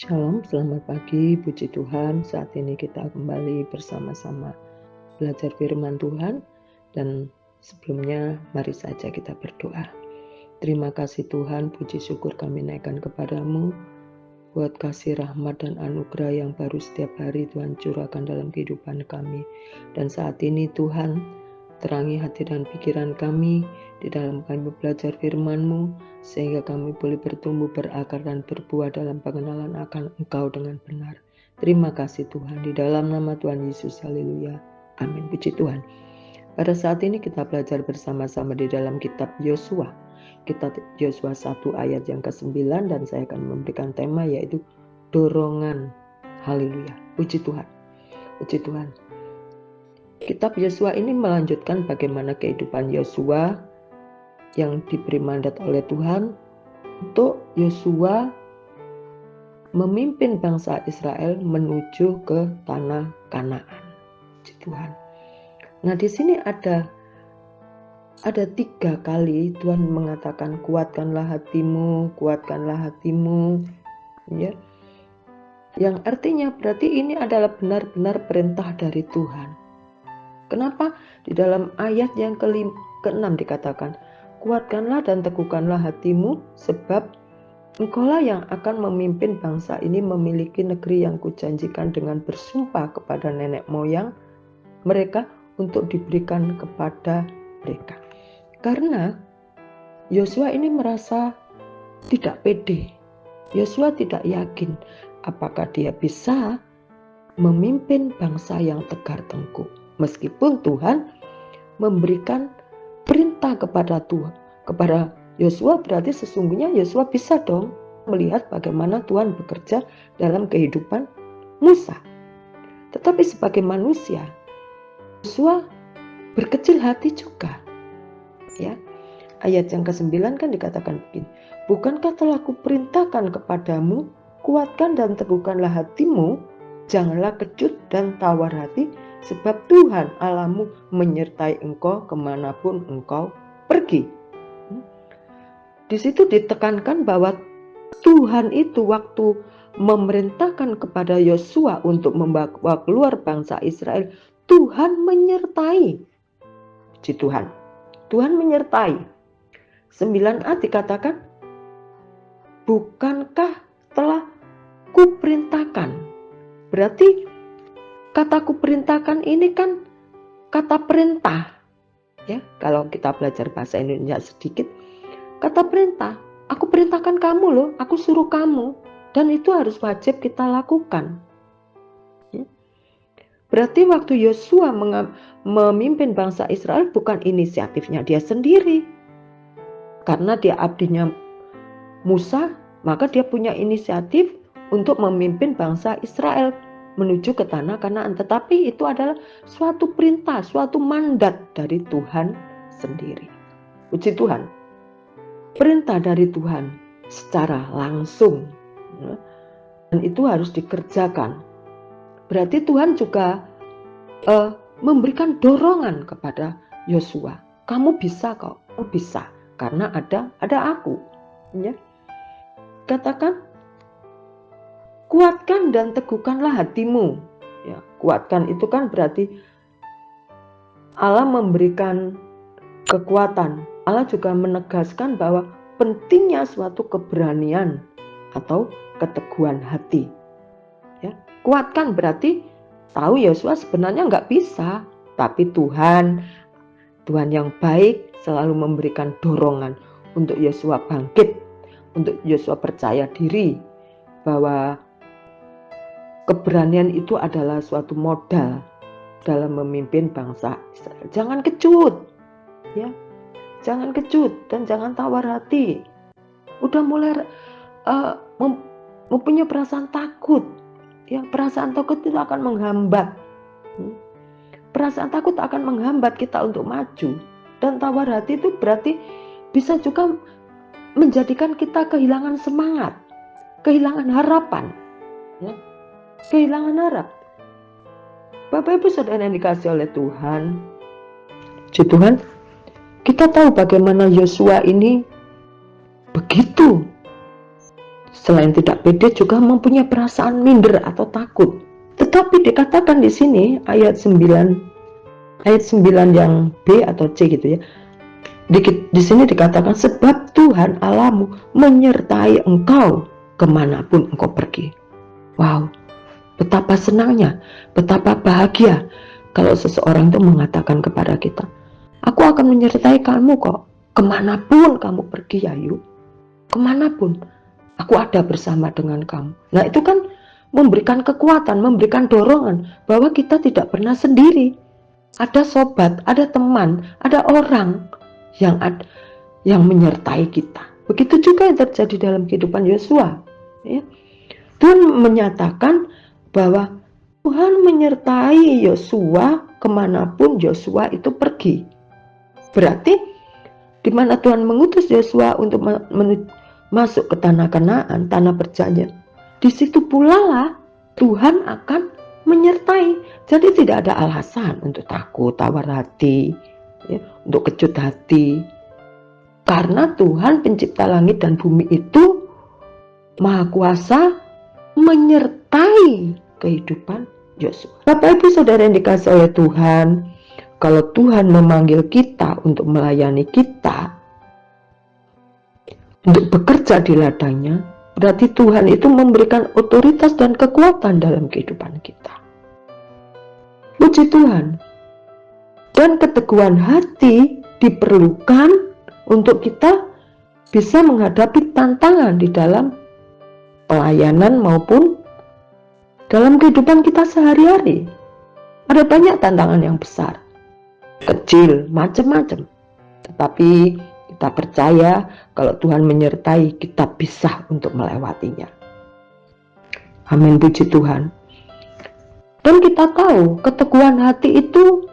Shalom, selamat pagi, puji Tuhan. Saat ini kita kembali bersama-sama belajar firman Tuhan. Dan sebelumnya mari saja kita berdoa. Terima kasih Tuhan, puji syukur kami naikkan kepadamu buat kasih rahmat dan anugerah yang baru setiap hari Tuhan curahkan dalam kehidupan kami. Dan saat ini Tuhan, terangi hati dan pikiran kami di dalam kami belajar firman-Mu, sehingga kami boleh bertumbuh, berakar, dan berbuah dalam pengenalan akan Engkau dengan benar. Terima kasih Tuhan, di dalam nama Tuhan Yesus, haleluya, amin. Puji Tuhan. Pada saat ini kita belajar bersama-sama di dalam kitab Yosua. Kitab Yosua 1 ayat yang ke-9, dan saya akan memberikan tema yaitu dorongan. Haleluya, puji Tuhan. Puji Tuhan. Kitab Yosua ini melanjutkan bagaimana kehidupan Yosua yang diberi mandat oleh Tuhan untuk Yosua memimpin bangsa Israel menuju ke tanah Kanaan. Puji Tuhan. Nah, di sini ada 3 kali Tuhan mengatakan kuatkanlah hatimu, kuatkanlah hatimu, ya. Yang artinya berarti ini adalah benar-benar perintah dari Tuhan. Kenapa? Di dalam ayat yang ke-6 dikatakan, kuatkanlah dan teguhkanlah hatimu, sebab engkaulah yang akan memimpin bangsa ini memiliki negeri yang kujanjikan dengan bersumpah kepada nenek moyang mereka untuk diberikan kepada mereka. Karena Yosua ini merasa tidak pede. Yosua tidak yakin apakah dia bisa memimpin bangsa yang tegar tengkuk. Meskipun Tuhan memberikan perintah kepada Yosua, berarti sesungguhnya Yosua bisa dong melihat bagaimana Tuhan bekerja dalam kehidupan Musa. Tetapi sebagai manusia, Yosua berkecil hati juga. Ya. Ayat yang ke-9 kan dikatakan begini, bukankah telah kuperintahkan kepadamu, kuatkan dan teguhkanlah hatimu, janganlah kecut dan tawar hati, sebab Tuhan Allahmu menyertai engkau kemanapun engkau pergi. Di situ ditekankan bahwa Tuhan itu waktu memerintahkan kepada Yosua untuk membawa keluar bangsa Israel, Tuhan menyertai. Puji Tuhan. Tuhan menyertai. 9a dikatakan, bukankah telah kuperintahkan. Berarti kata kuperintahkan ini kan kata perintah. Ya, kalau kita belajar bahasa Indonesia sedikit, kata perintah. Aku perintahkan kamu loh, aku suruh kamu, dan itu harus wajib kita lakukan. Ya. Berarti waktu Yosua memimpin bangsa Israel bukan inisiatifnya dia sendiri. Karena dia abdinya Musa, maka dia punya inisiatif untuk memimpin bangsa Israel menuju ke tanah Kanaan. Tetapi itu adalah suatu perintah, suatu mandat dari Tuhan sendiri. Puji Tuhan. Perintah dari Tuhan secara langsung. Dan itu harus dikerjakan. Berarti Tuhan juga memberikan dorongan kepada Yosua. Kamu bisa kok, kamu bisa. Karena ada aku. Ya. Katakan, kuatkan dan teguhkanlah hatimu. Ya, kuatkan itu kan berarti Allah memberikan kekuatan. Allah juga menegaskan bahwa pentingnya suatu keberanian atau keteguhan hati. Ya, kuatkan berarti tahu Yosua sebenarnya nggak bisa, tapi Tuhan yang baik selalu memberikan dorongan untuk Yosua bangkit, untuk Yosua percaya diri bahwa keberanian itu adalah suatu modal dalam memimpin bangsa Israel. Jangan kecut, ya, jangan kecut dan jangan tawar hati. Udah mulai mempunyai perasaan takut, ya, perasaan takut itu akan menghambat. Perasaan takut akan menghambat kita untuk maju. Dan tawar hati itu berarti bisa juga menjadikan kita kehilangan semangat, kehilangan harapan, ya, kehilangan harap. Bapak Ibu Saudara yang dikasih oleh Tuhan, puji Tuhan, kita tahu bagaimana Yosua ini begitu Selain tidak pede, juga mempunyai perasaan minder atau takut. Tetapi dikatakan di sini ayat 9 yang B atau C gitu ya. Di sini dikatakan sebab Tuhan Allahmu menyertai engkau kemanapun engkau pergi. Wow, betapa senangnya, betapa bahagia kalau seseorang itu mengatakan kepada kita, aku akan menyertai kamu kok, kemanapun kamu pergi ya Yu, kemanapun, aku ada bersama dengan kamu. Nah itu kan memberikan kekuatan, memberikan dorongan bahwa kita tidak pernah sendiri. Ada sobat, ada teman, ada orang yang menyertai kita. Begitu juga yang terjadi dalam kehidupan Yosua. Ya. Tuhan menyatakan bahwa Tuhan menyertai Yosua kemanapun Yosua itu pergi. Berarti di mana Tuhan mengutus Yosua untuk masuk ke tanah Kanaan, tanah perjanjian, di situ pula lah Tuhan akan menyertai. Jadi tidak ada alasan untuk takut, tawar hati, ya, untuk kecut hati. Karena Tuhan pencipta langit dan bumi itu Maha Kuasa menyertai kehidupan Yosua. Bapak Ibu Saudara yang dikasihi oleh Tuhan, kalau Tuhan memanggil kita untuk melayani kita, untuk bekerja di ladangnya, berarti Tuhan itu memberikan otoritas dan kekuatan dalam kehidupan kita. Puji Tuhan. Dan keteguhan hati diperlukan untuk kita bisa menghadapi tantangan di dalam pelayanan maupun dalam kehidupan kita sehari-hari. Ada banyak tantangan yang besar, kecil, macam-macam. Tetapi kita percaya kalau Tuhan menyertai, kita bisa untuk melewatinya. Amin, puji Tuhan. Dan kita tahu keteguhan hati itu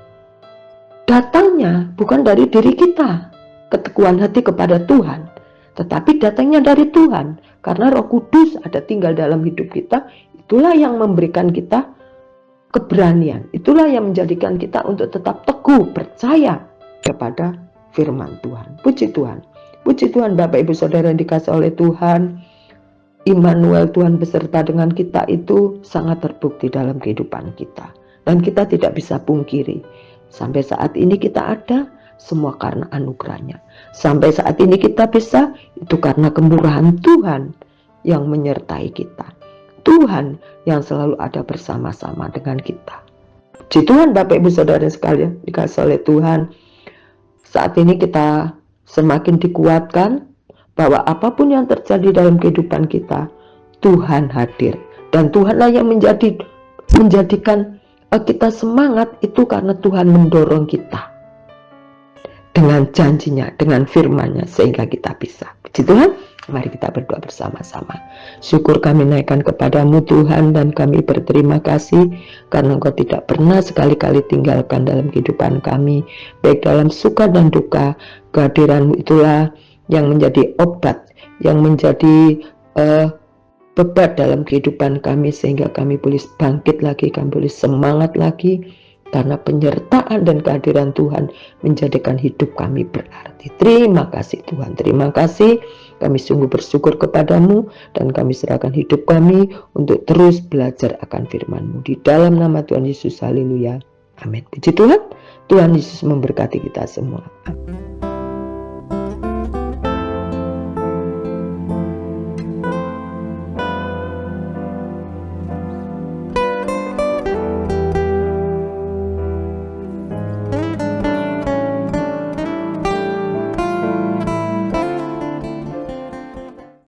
datangnya bukan dari diri kita, keteguhan hati kepada Tuhan, tetapi datangnya dari Tuhan. Karena Roh Kudus ada tinggal dalam hidup kita, itulah yang memberikan kita keberanian, itulah yang menjadikan kita untuk tetap teguh percaya kepada firman Tuhan. Puji Tuhan. Puji Tuhan Bapak Ibu Saudara yang dikasihi oleh Tuhan. Immanuel, Tuhan beserta dengan kita itu sangat terbukti dalam kehidupan kita. Dan kita tidak bisa pungkiri, sampai saat ini kita ada, semua karena anugerahnya. Sampai saat ini kita bisa, itu karena kemurahan Tuhan yang menyertai kita. Tuhan yang selalu ada bersama-sama dengan kita. Puji Tuhan Bapak Ibu Saudara sekalian dikasihi oleh Tuhan. Saat ini kita semakin dikuatkan bahwa apapun yang terjadi dalam kehidupan kita, Tuhan hadir. Dan Tuhanlah yang menjadikan kita semangat itu karena Tuhan mendorong kita dengan janjinya, dengan firman-Nya, sehingga kita bisa. Puji Tuhan, mari kita berdoa bersama-sama. Syukur kami naikkan kepadamu Tuhan, dan kami berterima kasih karena Engkau tidak pernah sekali-kali tinggalkan dalam kehidupan kami, baik dalam suka dan duka. Kehadiran-Mu itulah yang menjadi obat, yang menjadi beban dalam kehidupan kami, sehingga kami boleh bangkit lagi, kami boleh semangat lagi, karena penyertaan dan kehadiran Tuhan menjadikan hidup kami berarti. Terima kasih Tuhan, terima kasih. Kami sungguh bersyukur kepadamu, dan kami serahkan hidup kami untuk terus belajar akan firman-Mu. Di dalam nama Tuhan Yesus, haleluya, amin. Puji Tuhan, Tuhan Yesus memberkati kita semua. Amin.